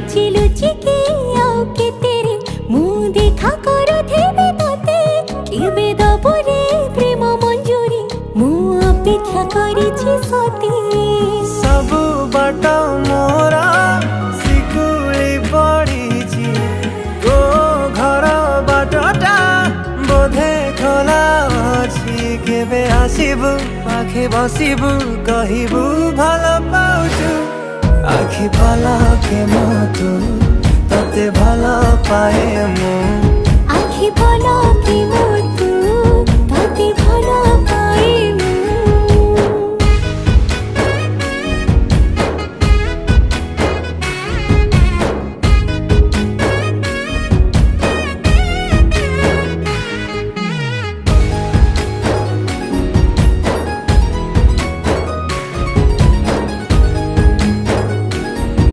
लुचि लुचि के आउ के तेरे मुँह देखा करो थे तोते केबे दबो रे प्रेम मंजूरी मु अपेक्षा करिछि सती सब बाट मोरा सिकुली पड़ीछि तो घर बाटटा बोधे खोला अछि केबे आसिबु पाखे बसिबु कहिबु भल पाउछु आखि पलके तू तते भल पाए मु आखि पलके